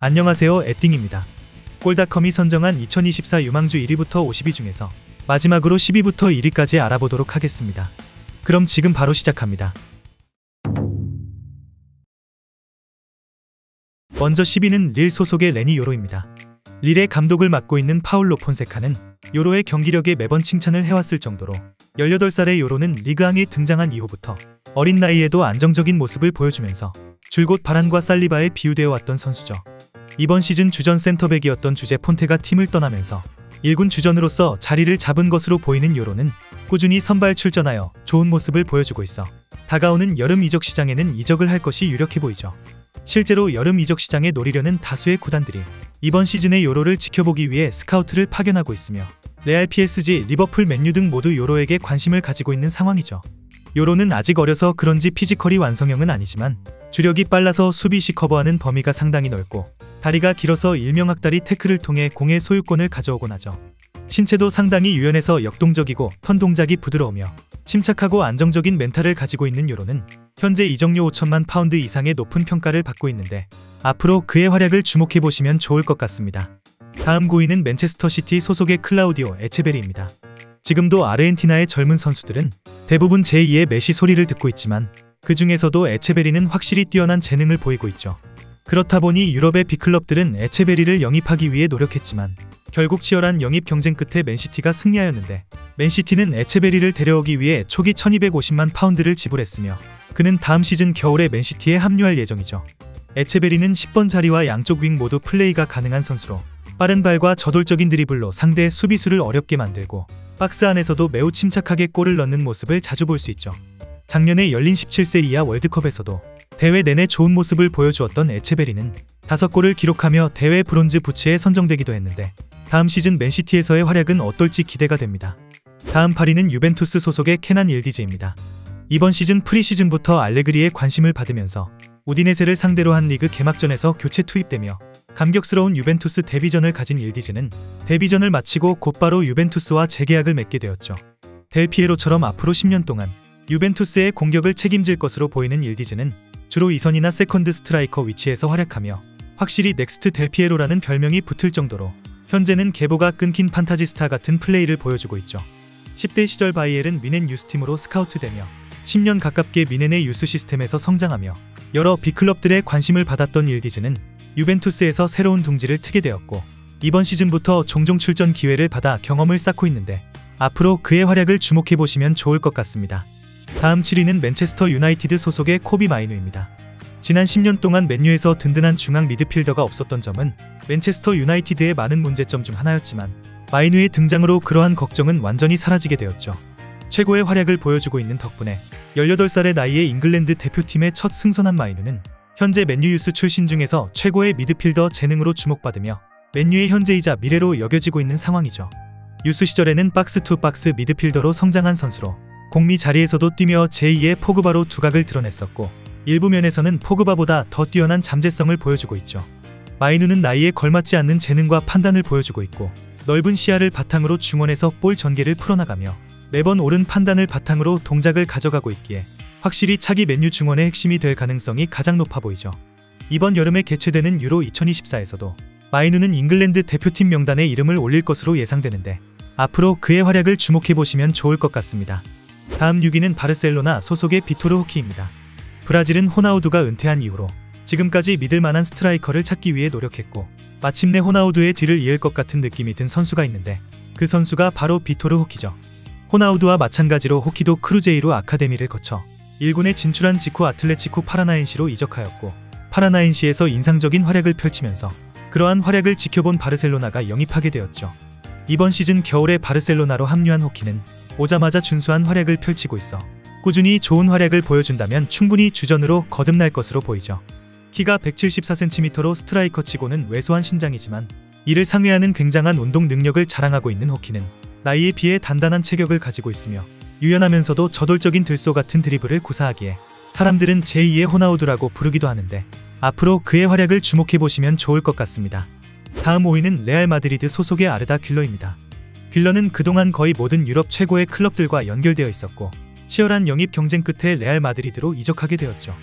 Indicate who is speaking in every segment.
Speaker 1: 안녕하세요, 에띵입니다. 골닷컴이 선정한 2024 유망주 1위부터 50위 중에서 마지막으로 10위부터 1위까지 알아보도록 하겠습니다. 그럼 지금 바로 시작합니다. 먼저 10위는 릴 소속의 레니 요로입니다. 릴의 감독을 맡고 있는 파울로 폰세카는 요로의 경기력에 매번 칭찬을 해왔을 정도로 18살의 요로는 리그왕에 등장한 이후부터 어린 나이에도 안정적인 모습을 보여주면서 줄곧 바란과 살리바에 비유되어 왔던 선수죠. 이번 시즌 주전 센터백이었던 주제 폰테가 팀을 떠나면서 1군 주전으로서 자리를 잡은 것으로 보이는 요로는 꾸준히 선발 출전하여 좋은 모습을 보여주고 있어 다가오는 여름 이적 시장에는 이적을 할 것이 유력해 보이죠. 실제로 여름 이적 시장에 노리려는 다수의 구단들이 이번 시즌의 요로를 지켜보기 위해 스카우트를 파견하고 있으며 레알, PSG, 리버풀, 맨유 등 모두 요로에게 관심을 가지고 있는 상황이죠. 요로는 아직 어려서 그런지 피지컬이 완성형은 아니지만 주력이 빨라서 수비 시 커버하는 범위가 상당히 넓고 다리가 길어서 일명 악다리 태클을 통해 공의 소유권을 가져오곤 하죠. 신체도 상당히 유연해서 역동적이고 턴 동작이 부드러우며 침착하고 안정적인 멘탈을 가지고 있는 요로는 현재 이적료 5천만 파운드 이상의 높은 평가를 받고 있는데 앞으로 그의 활약을 주목해보시면 좋을 것 같습니다. 다음 9위는 맨체스터 시티 소속의 클라우디오 에체베리입니다. 지금도 아르헨티나의 젊은 선수들은 대부분 제2의 메시 소리를 듣고 있지만 그 중에서도 에체베리는 확실히 뛰어난 재능을 보이고 있죠. 그렇다 보니 유럽의 빅클럽들은 에체베리를 영입하기 위해 노력했지만 결국 치열한 영입 경쟁 끝에 맨시티가 승리하였는데 맨시티는 에체베리를 데려오기 위해 초기 1250만 파운드를 지불했으며 그는 다음 시즌 겨울에 맨시티에 합류할 예정이죠. 에체베리는 10번 자리와 양쪽 윙 모두 플레이가 가능한 선수로 빠른 발과 저돌적인 드리블로 상대의 수비수를 어렵게 만들고 박스 안에서도 매우 침착하게 골을 넣는 모습을 자주 볼 수 있죠. 작년에 열린 17세 이하 월드컵에서도 대회 내내 좋은 모습을 보여주었던 에체베리는 5골을 기록하며 대회 브론즈 부츠에 선정되기도 했는데 다음 시즌 맨시티에서의 활약은 어떨지 기대가 됩니다. 다음 8위는 유벤투스 소속의 케난 일디즈입니다. 이번 시즌 프리시즌부터 알레그리의 관심을 받으면서 우디네세를 상대로 한 리그 개막전에서 교체 투입되며 감격스러운 유벤투스 데뷔전을 가진 일디즈는 데뷔전을 마치고 곧바로 유벤투스와 재계약을 맺게 되었죠. 델피에로처럼 앞으로 10년 동안 유벤투스의 공격을 책임질 것으로 보이는 일디즈는 주로 2선이나 세컨드 스트라이커 위치에서 활약하며 확실히 넥스트 델피에로라는 별명이 붙을 정도로 현재는 계보가 끊긴 판타지스타 같은 플레이를 보여주고 있죠. 10대 시절 바이엘은 미넨 유스팀으로 스카우트되며 10년 가깝게 미넨의 유스 시스템에서 성장하며 여러 빅클럽들의 관심을 받았던 일디즈는 유벤투스에서 새로운 둥지를 트게 되었고 이번 시즌부터 종종 출전 기회를 받아 경험을 쌓고 있는데 앞으로 그의 활약을 주목해보시면 좋을 것 같습니다. 다음 7위는 맨체스터 유나이티드 소속의 코비 마이누입니다. 지난 10년 동안 맨유에서 든든한 중앙 미드필더가 없었던 점은 맨체스터 유나이티드의 많은 문제점 중 하나였지만 마이누의 등장으로 그러한 걱정은 완전히 사라지게 되었죠. 최고의 활약을 보여주고 있는 덕분에 18살의 나이에 잉글랜드 대표팀에 첫 승선한 마이누는 현재 맨유 유스 출신 중에서 최고의 미드필더 재능으로 주목받으며 맨유의 현재이자 미래로 여겨지고 있는 상황이죠. 유스 시절에는 박스 투 박스 미드필더로 성장한 선수로 공미 자리에서도 뛰며 제2의 포그바로 두각을 드러냈었고 일부 면에서는 포그바보다 더 뛰어난 잠재성을 보여주고 있죠. 마이누는 나이에 걸맞지 않는 재능과 판단을 보여주고 있고 넓은 시야를 바탕으로 중원에서 볼 전개를 풀어나가며 매번 옳은 판단을 바탕으로 동작을 가져가고 있기에 확실히 차기 맨유 중원의 핵심이 될 가능성이 가장 높아 보이죠. 이번 여름에 개최되는 유로 2024에서도 마이누는 잉글랜드 대표팀 명단에 이름을 올릴 것으로 예상되는데 앞으로 그의 활약을 주목해보시면 좋을 것 같습니다. 다음 6위는 바르셀로나 소속의 비토르 호키입니다. 브라질은 호나우두가 은퇴한 이후로 지금까지 믿을만한 스트라이커를 찾기 위해 노력했고 마침내 호나우두의 뒤를 이을 것 같은 느낌이 든 선수가 있는데 그 선수가 바로 비토르 호키죠. 호나우두와 마찬가지로 호키도 크루제이로 아카데미를 거쳐 1군에 진출한 직후 아틀레티코 파라나엔시로 이적하였고 파라나엔시에서 인상적인 활약을 펼치면서 그러한 활약을 지켜본 바르셀로나가 영입하게 되었죠. 이번 시즌 겨울에 바르셀로나로 합류한 호키는 오자마자 준수한 활약을 펼치고 있어 꾸준히 좋은 활약을 보여준다면 충분히 주전으로 거듭날 것으로 보이죠. 키가 174cm로 스트라이커치고는 왜소한 신장이지만 이를 상회하는 굉장한 운동 능력을 자랑하고 있는 호키는 나이에 비해 단단한 체격을 가지고 있으며 유연하면서도 저돌적인 들소 같은 드리블을 구사하기에 사람들은 제2의 호나우두라고 부르기도 하는데 앞으로 그의 활약을 주목해보시면 좋을 것 같습니다. 다음 5위는 레알 마드리드 소속의 아르다 귤러입니다. 귤러는 그동안 거의 모든 유럽 최고의 클럽들과 연결되어 있었고 치열한 영입 경쟁 끝에 레알 마드리드로 이적하게 되었죠.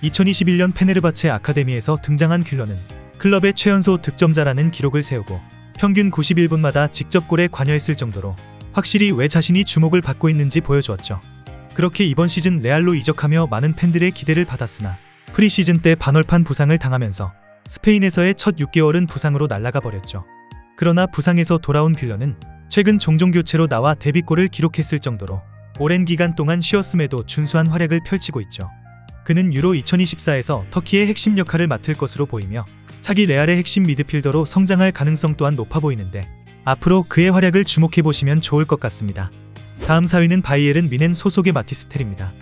Speaker 1: 2021년 페네르바체 아카데미에서 등장한 귤러는 클럽의 최연소 득점자라는 기록을 세우고 평균 91분마다 직접 골에 관여했을 정도로 확실히 왜 자신이 주목을 받고 있는지 보여주었죠. 그렇게 이번 시즌 레알로 이적하며 많은 팬들의 기대를 받았으나 프리시즌 때 반월판 부상을 당하면서 스페인에서의 첫 6개월은 부상으로 날아가 버렸죠. 그러나 부상에서 돌아온 빌런은 최근 종종 교체로 나와 데뷔골을 기록했을 정도로 오랜 기간 동안 쉬었음에도 준수한 활약을 펼치고 있죠. 그는 유로 2024에서 터키의 핵심 역할을 맡을 것으로 보이며 차기 레알의 핵심 미드필더로 성장할 가능성 또한 높아 보이는데 앞으로 그의 활약을 주목해보시면 좋을 것 같습니다. 다음 4위는 바이에른 뮌헨 소속의 마티스 텔입니다.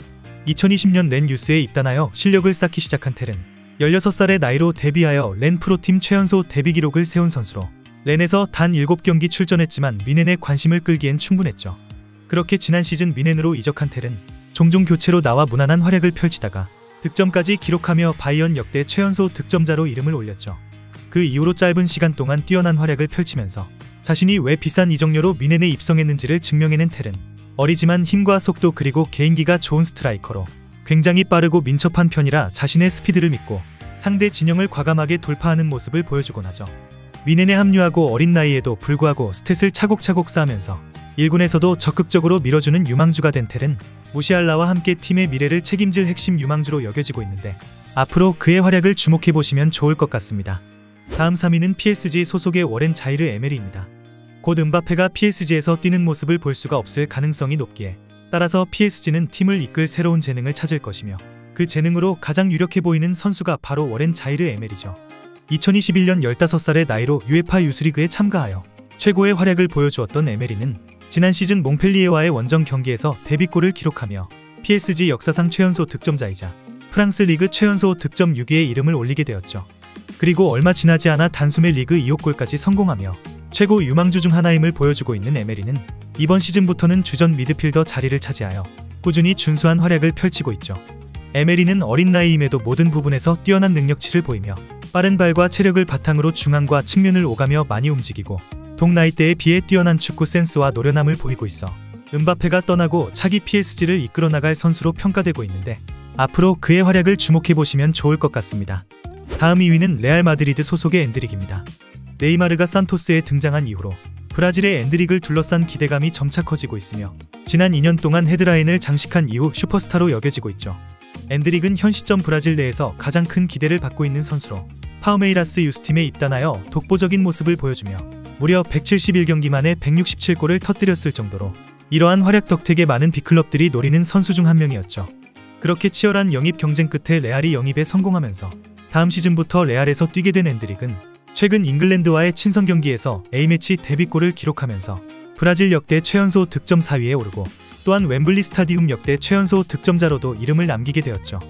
Speaker 1: 2020년 렌 유스에 입단하여 실력을 쌓기 시작한 텔은 16살의 나이로 데뷔하여 렌 프로팀 최연소 데뷔 기록을 세운 선수로 렌에서 단 7경기 출전했지만 뮌헨의 관심을 끌기엔 충분했죠. 그렇게 지난 시즌 뮌헨으로 이적한 텔은 종종 교체로 나와 무난한 활약을 펼치다가 득점까지 기록하며 바이언 역대 최연소 득점자로 이름을 올렸죠. 그 이후로 짧은 시간 동안 뛰어난 활약을 펼치면서 자신이 왜 비싼 이적료로 뮌헨에 입성했는지를 증명해낸 텔은 어리지만 힘과 속도 그리고 개인기가 좋은 스트라이커로 굉장히 빠르고 민첩한 편이라 자신의 스피드를 믿고 상대 진영을 과감하게 돌파하는 모습을 보여주곤 하죠. 뮌헨에 합류하고 어린 나이에도 불구하고 스탯을 차곡차곡 쌓으면서 1군에서도 적극적으로 밀어주는 유망주가 된 텔은 무시알라와 함께 팀의 미래를 책임질 핵심 유망주로 여겨지고 있는데 앞으로 그의 활약을 주목해보시면 좋을 것 같습니다. 다음 3위는 PSG 소속의 워렌 자이르 에메리입니다. 곧 음바페가 PSG에서 뛰는 모습을 볼 수가 없을 가능성이 높기에 따라서 PSG는 팀을 이끌 새로운 재능을 찾을 것이며 그 재능으로 가장 유력해 보이는 선수가 바로 워렌 자이르 에메리죠. 2021년 15살의 나이로 UEFA 유스리그에 참가하여 최고의 활약을 보여주었던 에메리는 지난 시즌 몽펠리에와의 원정 경기에서 데뷔골을 기록하며 PSG 역사상 최연소 득점자이자 프랑스 리그 최연소 득점 6위에 이름을 올리게 되었죠. 그리고 얼마 지나지 않아 단숨에 리그 2호 골까지 성공하며 최고 유망주 중 하나임을 보여주고 있는 에메리는 이번 시즌부터는 주전 미드필더 자리를 차지하여 꾸준히 준수한 활약을 펼치고 있죠. 에메리는 어린 나이임에도 모든 부분에서 뛰어난 능력치를 보이며 빠른 발과 체력을 바탕으로 중앙과 측면을 오가며 많이 움직이고 동나이대에 비해 뛰어난 축구 센스와 노련함을 보이고 있어 음바페가 떠나고 차기 PSG를 이끌어 나갈 선수로 평가되고 있는데 앞으로 그의 활약을 주목해보시면 좋을 것 같습니다. 다음 2위는 레알 마드리드 소속의 엔드릭입니다. 네이마르가 산토스에 등장한 이후로 브라질의 엔드릭을 둘러싼 기대감이 점차 커지고 있으며 지난 2년 동안 헤드라인을 장식한 이후 슈퍼스타로 여겨지고 있죠. 엔드릭은 현 시점 브라질 내에서 가장 큰 기대를 받고 있는 선수로 파우메이라스 유스팀에 입단하여 독보적인 모습을 보여주며 무려 171경기 만에 167골을 터뜨렸을 정도로 이러한 활약 덕택에 많은 빅클럽들이 노리는 선수 중 한 명이었죠. 그렇게 치열한 영입 경쟁 끝에 레알이 영입에 성공하면서 다음 시즌부터 레알에서 뛰게 된 엔드릭은 최근 잉글랜드와의 친선 경기에서 A매치 데뷔골을 기록하면서 브라질 역대 최연소 득점 4위에 오르고 또한 웸블리 스타디움 역대 최연소 득점자로도 이름을 남기게 되었죠.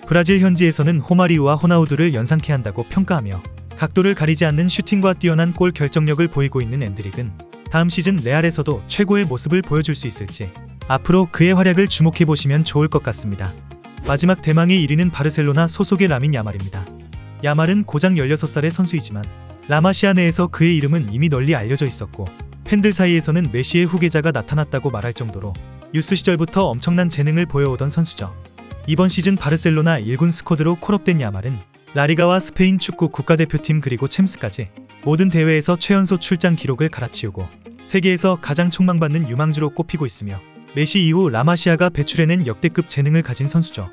Speaker 1: 브라질 현지에서는 호마리우와 호나우두를 연상케 한다고 평가하며 각도를 가리지 않는 슈팅과 뛰어난 골 결정력을 보이고 있는 엔드릭은 다음 시즌 레알에서도 최고의 모습을 보여줄 수 있을지 앞으로 그의 활약을 주목해보시면 좋을 것 같습니다. 마지막 대망의 1위는 바르셀로나 소속의 라민 야말입니다. 야말은 고작 16살의 선수이지만 라마시아 내에서 그의 이름은 이미 널리 알려져 있었고 팬들 사이에서는 메시의 후계자가 나타났다고 말할 정도로 유스 시절부터 엄청난 재능을 보여오던 선수죠. 이번 시즌 바르셀로나 1군 스쿼드로 콜업된 야말은 라리가와 스페인 축구 국가대표팀 그리고 챔스까지 모든 대회에서 최연소 출장 기록을 갈아치우고 세계에서 가장 촉망받는 유망주로 꼽히고 있으며 메시 이후 라마시아가 배출해낸 역대급 재능을 가진 선수죠.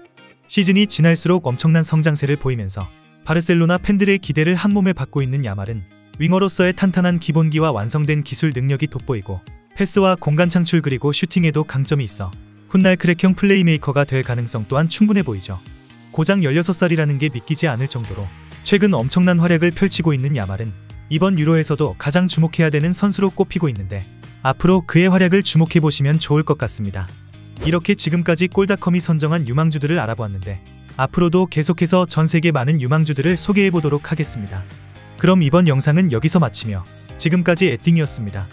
Speaker 1: 시즌이 지날수록 엄청난 성장세를 보이면서 바르셀로나 팬들의 기대를 한몸에 받고 있는 야말은 윙어로서의 탄탄한 기본기와 완성된 기술 능력이 돋보이고 패스와 공간 창출 그리고 슈팅에도 강점이 있어 훗날 크랙형 플레이메이커가 될 가능성 또한 충분해 보이죠. 고작 16살이라는 게 믿기지 않을 정도로 최근 엄청난 활약을 펼치고 있는 야말은 이번 유로에서도 가장 주목해야 되는 선수로 꼽히고 있는데 앞으로 그의 활약을 주목해보시면 좋을 것 같습니다. 이렇게 지금까지 골닷컴이 선정한 유망주들을 알아보았는데 앞으로도 계속해서 전세계 많은 유망주들을 소개해보도록 하겠습니다. 그럼 이번 영상은 여기서 마치며 지금까지 에띵이었습니다.